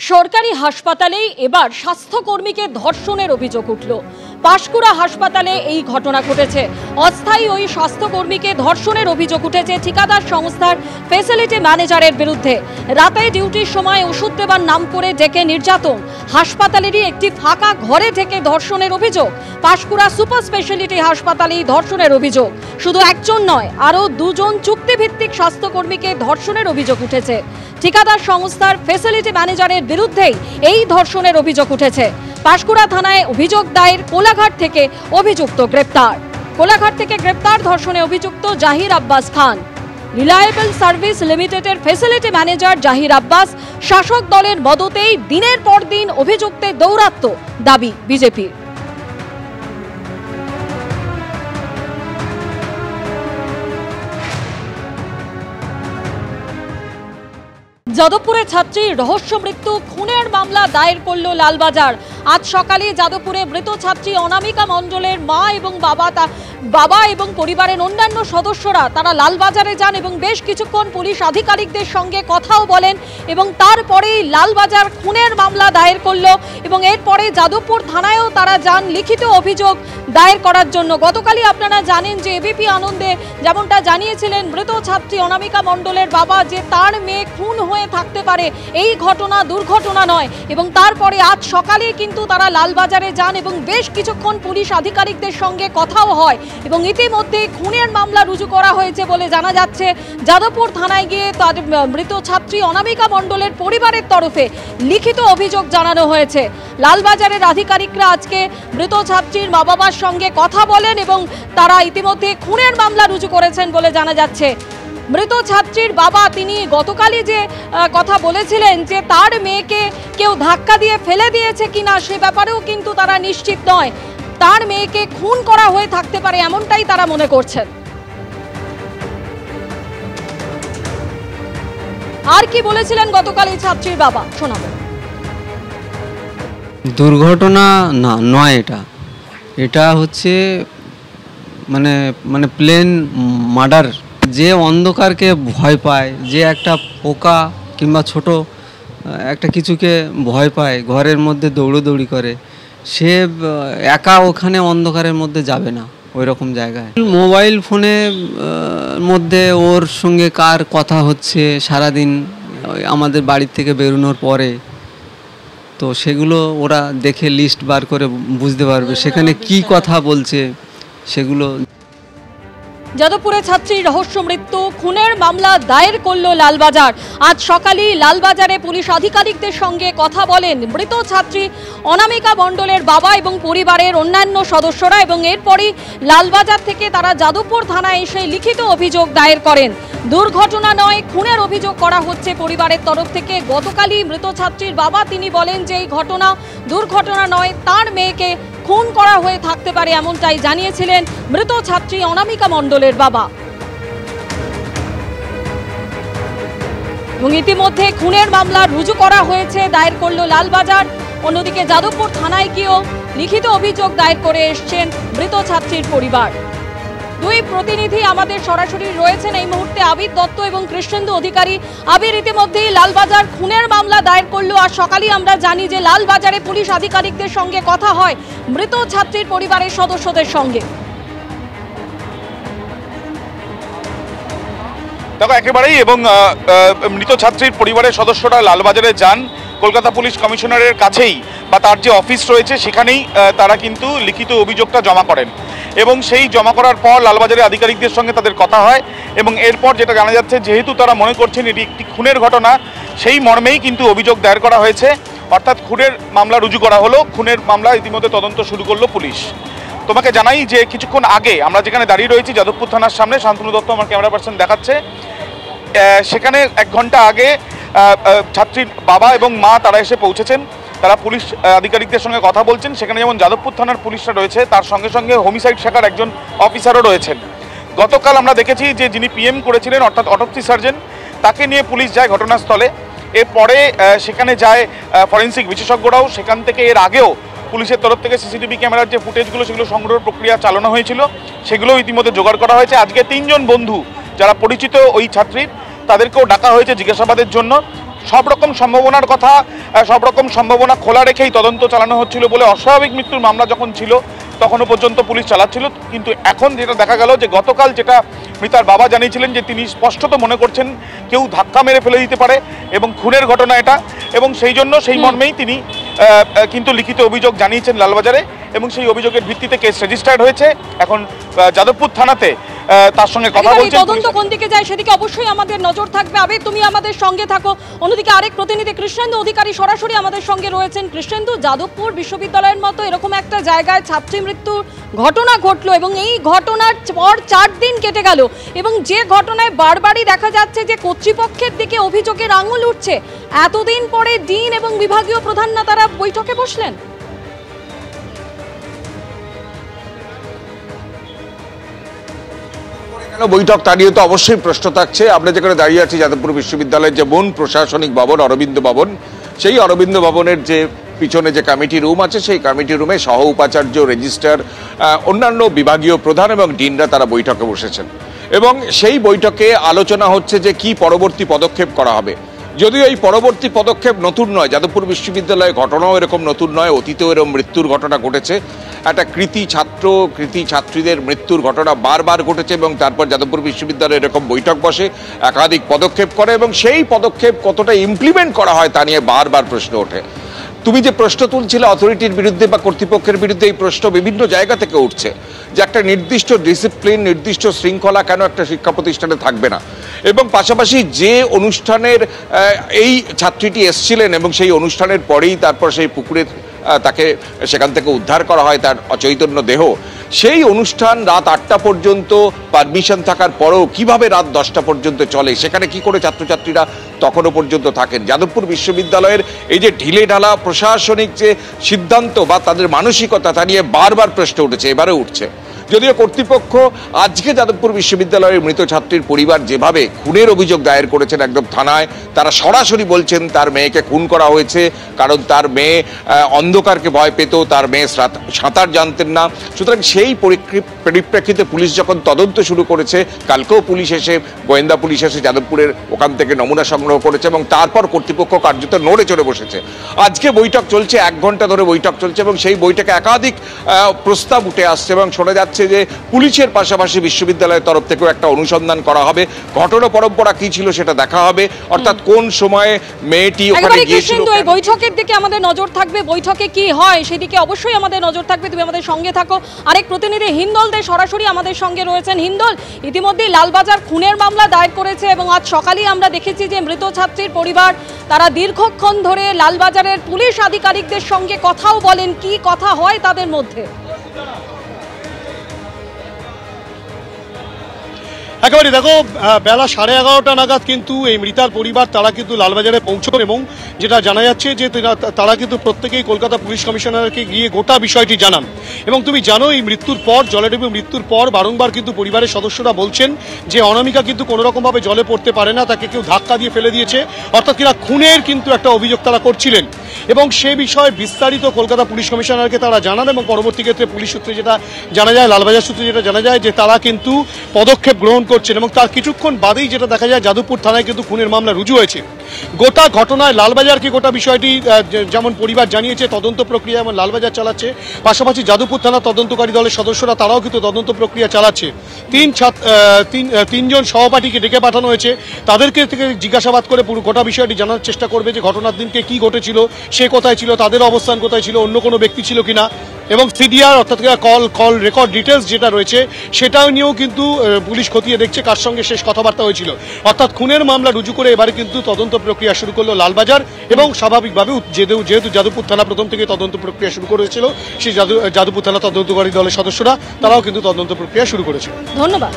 সরকারি হাসপাতালেই এবার স্বাস্থ্যকর্মীকে ধর্ষণের অভিযোগ উঠল। পাঁশকুড়া হাসপাতালে এই ঘটনা ঘটেছে। অস্থায়ী ওই স্বাস্থ্যকর্মীকে ধর্ষণের অভিযোগ উঠেছে ঠিকাদার সংস্থার ফ্যাসিলিটি ম্যানেজারের বিরুদ্ধে। রাতে ডিউটির সময় ওষুধ দেবার নাম করে ডেকে নির্যাতন, হাসপাতালেরই একটি ফাঁকা ঘরে ডেকে ধর্ষণের অভিযোগ। পাঁশকুড়া সুপার স্পেশালিটি হাসপাতালেই ধর্ষণের অভিযোগ। শুধু একজন নয়, আরও দুজন চুক্তিভিত্তিক স্বাস্থ্যকর্মীকে ধর্ষণের অভিযোগ উঠেছে। ঠিকাদার সংস্থার ফ্যাসিলিটি ম্যানেজারের বিরুদ্ধেই এই ধর্ষণের অভিযোগ উঠেছে। পাঁশকুড়া থানায় অভিযোগ দায়ের, কোলাঘাট থেকে অভিযুক্ত গ্রেপ্তার। কোলাঘাট থেকে গ্রেপ্তার ধর্ষণে অভিযুক্ত জাহির আব্বাস খান। রিলায়েবল সার্ভিস লিমিটেডের ফ্যাসিলিটি ম্যানেজার জাহির আব্বাস শাসক দলের মদতেই দিনের পর দিন অভিযুক্তের দৌরাত্ম্য, দাবি বিজেপির। যাদবপুরে ছাত্রীর রহস্য মৃত্যু, খুনের মামলা দায়ের করল লালবাজার। আজ সকালে যাদবপুরে মৃত ছাত্রী অনামিকা মণ্ডলের মা এবং বাবা এবং পরিবারের অন্যান্য সদস্যরা তারা লালবাজারে যান এবং বেশ কিছুক্ষণ পুলিশ আধিকারিকদের সঙ্গে কথাও বলেন এবং তারপরেই লালবাজার খুনের মামলা দায়ের করল এবং এরপরে যাদবপুর থানায়ও তারা যান লিখিত অভিযোগ দায়ের করার জন্য। গতকালই আপনারা জানেন যে এবিপি আনন্দে যেমনটা জানিয়েছিলেন মৃত ছাত্রী অনামিকা মণ্ডলের বাবা যে তার মেয়ে খুন হয়ে থাকতে পারে, এই ঘটনা দুর্ঘটনা নয়। এবং তারপরে আজ সকালে কিন্তু তারা লালবাজারে যান এবং বেশ কিছুক্ষণ পুলিশ আধিকারিকদের সঙ্গে কথাও হয় এবং ইতিমধ্যে খুনের মামলা রুজু করা হয়েছে বলে জানা যাচ্ছে। যাদবপুর থানায় গিয়ে তার মৃত ছাত্রী অনামিকা মণ্ডলের পরিবারের তরফে লিখিত অভিযোগ জানানো হয়েছে। লালবাজারের আধিকারিকরা আজকে মৃত ছাত্রীর মা বাবার সঙ্গে কথা বলেন এবং তারা ইতিমধ্যে খুনের মামলা রুজু করেছেন বলে জানা যাচ্ছে। মৃত ছাত্রীর বাবা তিনি গতকালই যে কথা বলেছিলেন যে তার মেয়েকে কেউ ধাক্কা দিয়ে ফেলে দিয়েছে কিনা সে ব্যাপারেও কিন্তু তারা নিশ্চিত নয়। তার মেয়েকে খুন করা হয়ে থাকতে পারে এমনটাই তারা মনে করছেন। আর কি বলেছিলেন গতকাল এই ছাত্রীর বাবা শোনাবো। দুর্ঘটনা না নয়, এটা হচ্ছে মানে প্লেন মার্ডার। যে অন্ধকারকে ভয় পায়, যে একটা পোকা কিংবা ছোট একটা কিছুকে ভয় পায়, ঘরের মধ্যে দৌড়োদৌড়ি করে, সে একা ওখানে অন্ধকারের মধ্যে যাবে না ওই রকম জায়গায়। মোবাইল ফোনে মধ্যে ওর সঙ্গে কার কথা হচ্ছে সারাদিন আমাদের বাড়ির থেকে বেরোনোর পরে, তো সেগুলো ওরা দেখে লিস্ট বার করে বুঝতে পারবে সেখানে কি কথা বলছে সেগুলো। যাদবপুরে ছাত্রীর রহস্য মৃত্যু, খুনের মামলা দায়ের করল লালবাজার। আজ সকালেই লালবাজারে পুলিশ আধিকারিকদের সঙ্গে কথা বলেন মৃত ছাত্রী অনামিকা মণ্ডলের বাবা এবং পরিবারের অন্যান্য সদস্যরা এবং এরপরই লালবাজার থেকে তারা যাদবপুর থানায় এসে লিখিত অভিযোগ দায়ের করেন। দুর্ঘটনা নয়, খুনের অভিযোগ করা হচ্ছে পরিবারের তরফ থেকে। গতকালই মৃত ছাত্রীর বাবা তিনি বলেন যে এই ঘটনা দুর্ঘটনা নয়, তার মেয়েকে খুন করা হয়ে থাকতে পারে এমনটাই জানিয়েছিলেন মৃত ছাত্রী অনামিকা মণ্ডলের বাবা। এবং ইতিমধ্যে খুনের মামলা রুজু করা হয়েছে, দায়ের করল লালবাজার। অন্যদিকে যাদবপুর থানায় গিয়েও লিখিত অভিযোগ দায়ের করে এসছেন মৃত ছাত্রীর পরিবার। দুই প্রতিনিধি আমাদের সরাসরি রয়েছেন এই মুহূর্তে, আবির দত্ত এবং কৃষ্ণেন্দু অধিকারী। আবির, ইতিমধ্যেই লালবাজার খুনের মামলা দায়ের করলো। আর সকালেই আমরা জানি যে লালবাজারে পুলিশ আধিকারিকদের সঙ্গে কথা হয় মৃত ছাত্রীর পরিবারের সদস্যদের সঙ্গে। দেখো একেবারেই, এবং মৃত ছাত্রীর পরিবারের সদস্যরা লালবাজারে যান কলকাতা পুলিশ কমিশনারের কাছেই বা তার যে অফিস রয়েছে সেখানেই তারা কিন্তু লিখিত অভিযোগটা জমা করেন এবং সেই জমা করার পর লালবাজারের আধিকারিকদের সঙ্গে তাদের কথা হয় এবং এরপর যেটা জানা যাচ্ছে যেহেতু তারা মনে করছেন এটি একটি খুনের ঘটনা, সেই মর্মেই কিন্তু অভিযোগ দায়ের করা হয়েছে, অর্থাৎ খুনের মামলা রুজু করা হলো। খুনের মামলা ইতিমধ্যে তদন্ত শুরু করলো পুলিশ। তোমাকে জানাই যে কিছুক্ষণ আগে আমরা যেখানে দাঁড়িয়ে রয়েছি যাদবপুর থানার সামনে, শান্তনু দত্ত আমার ক্যামেরা পার্সন দেখাচ্ছে, সেখানে 1 ঘন্টা আগে ছাত্রীর বাবা এবং মা তারা এসে পৌঁছেছেন। তারা পুলিশ আধিকারিকদের সঙ্গে কথা বলছেন। সেখানে যেমন যাদবপুর থানার পুলিশরা রয়েছে, তার সঙ্গে সঙ্গে হোমিসাইড শাখার একজন অফিসারও রয়েছেন। গতকাল আমরা দেখেছি যে যিনি পিএম করেছিলেন অর্থাৎ অটোপসি সার্জন, তাকে নিয়ে পুলিশ যায় ঘটনাস্থলে। এরপরে সেখানে যায় ফরেন্সিক বিশেষজ্ঞরাও। সেখান থেকে এর আগেও পুলিশের তরফ থেকে সিসিটিভি ক্যামেরার যে ফুটেজগুলো সেগুলো সংগ্রহের প্রক্রিয়া চালানো হয়েছিল, সেগুলোও ইতিমধ্যে জোগাড় করা হয়েছে। আজকে 3 জন বন্ধু যারা পরিচিত ওই ছাত্রীর, তাদেরকেও ডাকা হয়েছে জিজ্ঞাসাবাদের জন্য। সব রকম সম্ভাবনার কথা, সব রকম সম্ভাবনা খোলা রেখেই তদন্ত চালানো হচ্ছিল বলে অস্বাভাবিক মৃত্যুর মামলা যখন ছিল তখনও পর্যন্ত পুলিশ চালাচ্ছিল। কিন্তু এখন যেটা দেখা গেল যে গতকাল যেটা মৃতার বাবা জানিয়েছিলেন যে তিনি স্পষ্টত মনে করছেন কেউ ধাক্কা মেরে ফেলে দিতে পারে এবং খুনের ঘটনা এটা, এবং সেই জন্য সেই মর্মেই তিনি কিন্তু লিখিত অভিযোগ জানিয়েছেন লালবাজারে, এবং সেই অভিযোগের ভিত্তিতে কেস রেজিস্টার্ড হয়েছে। এখন যাদবপুর থানাতে তার সঙ্গে কথা বলছেন। তদন্ত কোন দিকে যায় সেদিকে অবশ্যই আমাদের নজর থাকবে। আবেগ, তুমি আমাদের সঙ্গে থাকো। অন্যদিকে আরেক প্রতিনিধি কৃষ্ণেন্দু অধিকারী সরাসরি আমাদের সঙ্গে রয়েছেন। কৃষ্ণেন্দু, যাদবপুর বিশ্ববিদ্যালয়ের মতো এরকম একটা জায়গায় ছাত্রী মৃত্যুর ঘটনা ঘটলো এবং এই ঘটনার পর 4 দিন কেটে গেল, এবং যে ঘটনায় বারবারই দেখা যাচ্ছে যে কর্তৃপক্ষের দিকে অভিযোগের আঙুল উঠছে, এতদিন পরে ডিন এবং বিভাগীয় প্রধানরা তারা বৈঠকে বসলেন। বৈঠক তা নিয়ে তো অবশ্যই প্রশ্ন থাকছে। আমরা যেখানে দাঁড়িয়ে আছি যাদবপুর বিশ্ববিদ্যালয়ের যে মূল প্রশাসনিক ভবন অরবিন্দ ভবন, সেই অরবিন্দ ভবনের যে পিছনে যে কমিটি রুম আছে সেই কমিটি রুমে সহ উপাচার্য, রেজিস্ট্রার, অন্যান্য বিভাগীয় প্রধান এবং ডিনরা তারা বৈঠকে বসেছেন, এবং সেই বৈঠকে আলোচনা হচ্ছে যে কি পরবর্তী পদক্ষেপ করা হবে। যদিও এই পরবর্তী পদক্ষেপ নতুন নয়, যাদবপুর বিশ্ববিদ্যালয়ে ঘটনাও এরকম নতুন নয়, অতীতেও এরকম মৃত্যুর ঘটনা ঘটেছে। একটা কৃতি ছাত্রীদের মৃত্যুর ঘটনা বারবার ঘটেছে, এবং তারপর যাদবপুর বিশ্ববিদ্যালয়ে এরকম বৈঠক বসে, একাধিক পদক্ষেপ করে, এবং সেই পদক্ষেপ কতটা ইমপ্লিমেন্ট করা হয় তা নিয়ে বারবার প্রশ্ন ওঠে। তুমি যে প্রশ্ন তুলছিলে অথরিটির বিরুদ্ধে বা কর্তৃপক্ষের বিরুদ্ধে, এই প্রশ্ন বিভিন্ন জায়গা থেকে উঠছে যে একটা নির্দিষ্ট ডিসিপ্লিন, নির্দিষ্ট শৃঙ্খলা কেন একটা শিক্ষা প্রতিষ্ঠানে থাকবে না, এবং পাশাপাশি যে অনুষ্ঠানের এই ছাত্রীটি এসছিলেন এবং সেই অনুষ্ঠানের পরেই তারপর সেই পুকুরে তাকে সেখান থেকে উদ্ধার করা হয় তার অচৈতন্য দেহ, সেই অনুষ্ঠান রাত 8টা পর্যন্ত পারমিশন থাকার পরেও কিভাবে রাত 10টা পর্যন্ত চলে, সেখানে কি করে ছাত্রছাত্রীরা তখনও পর্যন্ত থাকেন। যাদবপুর বিশ্ববিদ্যালয়ের এই যে ঢিলে ঢালা প্রশাসনিক যে সিদ্ধান্ত বা তাদের মানসিকতা, তা নিয়ে বারবার প্রশ্ন উঠেছে, এবারে উঠছে। যদিও কর্তৃপক্ষ আজকে যাদবপুর বিশ্ববিদ্যালয়ের মৃত ছাত্রীর পরিবার যেভাবে খুনের অভিযোগ দায়ের করেছেন একদম থানায়, তারা সরাসরি বলছেন তার মেয়েকে খুন করা হয়েছে কারণ তার মেয়ে অন্ধকারকে ভয় পেত, তার মেয়ে সাঁতার জানতেন না। সুতরাং সেই পরিপ্রেক্ষিতে পুলিশ যখন তদন্ত শুরু করেছে, কালকেও পুলিশ এসে, গোয়েন্দা পুলিশ এসে যাদবপুরের ওখান থেকে নমুনা সংগ্রহ করেছে, এবং তারপর কর্তৃপক্ষ কার্যত নড়ে চড়ে বসেছে। আজকে বৈঠক চলছে, 1 ঘন্টা ধরে বৈঠক চলছে, এবং সেই বৈঠকে একাধিক প্রস্তাব উঠে আসছে, এবং শোনা যাচ্ছে যে পুলিশের পাশাপাশি বিশ্ববিদ্যালয়ের তরফ থেকেও একটা অনুসন্ধান করা হবে, ঘটনা পরম্পরা কি ছিল সেটা দেখা হবে, অর্থাৎ কোন সময়ে মেয়েটি ওখানে গিয়েছিল। এই বৈঠকের দিকে আমাদের নজর থাকবে, বৈঠকে কি হয় সেদিকে অবশ্যই আমাদের নজর থাকবে। তুমি আমাদের সঙ্গে থাকো। আরেক প্রতিনিধি হিন্দল দে সরাসরি আমাদের সঙ্গে রয়েছেন। হিন্দল, ইতিমধ্যেই লালবাজার খুনের মামলা দায়ের করেছে, এবং আজ সকালেই আমরা দেখেছি যে মৃত ছাত্রীর পরিবার তারা দীর্ঘক্ষণ ধরে লালবাজারের পুলিশ আধিকারিকদের সঙ্গে কথাও বলেন, কি কথা হয় তাদের মধ্যে? একেবারে দেখো, বেলা 11:30 নাগাদ কিন্তু এই মৃতার পরিবার তারা কিন্তু লালবাজারে পৌঁছন, এবং যেটা জানা যাচ্ছে যে তারা কিন্তু প্রত্যেকেই কলকাতা পুলিশ কমিশনারকে গিয়ে গোটা বিষয়টি জানান। এবং তুমি জানো এই মৃত্যুর পর, জলেডুবি মৃত্যুর পর বারংবার কিন্তু পরিবারের সদস্যরা বলছেন যে অনামিকা কিন্তু কোনো রকমভাবে জলে পড়তে পারে না, তাকে কেউ ধাক্কা দিয়ে ফেলে দিয়েছে, অর্থাৎ কিনা খুনের কিন্তু একটা অভিযোগ তারা করছিলেন। এবং সে বিষয়ে বিস্তারিত কলকাতা পুলিশ কমিশনারকে তারা জানান, এবং পরবর্তী ক্ষেত্রে পুলিশ সূত্রে যেটা জানা যায়, লালবাজার সূত্রে যেটা জানা যায় যে তারা কিন্তু পদক্ষেপ গ্রহণ করছেন, এবং তার কিছুক্ষণ বাদেই যেটা দেখা যায় যাদবপুর থানায় কিন্তু খুনের মামলা রুজু হয়েছে। গোটা ঘটনায় লালবাজারকে গোটা বিষয়টি যেমন পরিবার জানিয়েছে, তদন্ত প্রক্রিয়া যেমন লালবাজার চালাচ্ছে, পাশাপাশি যাদবপুর থানা তদন্তকারী দলের সদস্যরা তারাও কিন্তু তদন্ত প্রক্রিয়া চালাচ্ছে। 3জন সহপাঠীকে ডেকে পাঠানো হয়েছে, তাদেরকে থেকে জিজ্ঞাসাবাদ করে পুরো গোটা বিষয়টি জানার চেষ্টা করবে যে ঘটনার দিনকে কি ঘটেছিল, সে কোথায় ছিল, তাদের অবস্থান কোথায় ছিল, অন্য কোনো ব্যক্তি ছিল কিনা, এবং সিডিআর অর্থাৎ কল রেকর্ড ডিটেলস যেটা রয়েছে সেটাও নিয়েও কিন্তু পুলিশ খতিয়ে দেখছে কার সঙ্গে শেষ কথাবার্তা হয়েছিল। অর্থাৎ খুনের মামলা রুজু করে এবারে কিন্তু তদন্ত প্রক্রিয়া শুরু করলো লালবাজার, এবং স্বাভাবিকভাবে যেহেতু যাদবপুর থানা প্রথম থেকে তদন্ত প্রক্রিয়া শুরু করেছিল, সেই যাদবপুর থানা তদন্তকারী দলের সদস্যরা তারাও কিন্তু তদন্ত প্রক্রিয়া শুরু করেছে। ধন্যবাদ।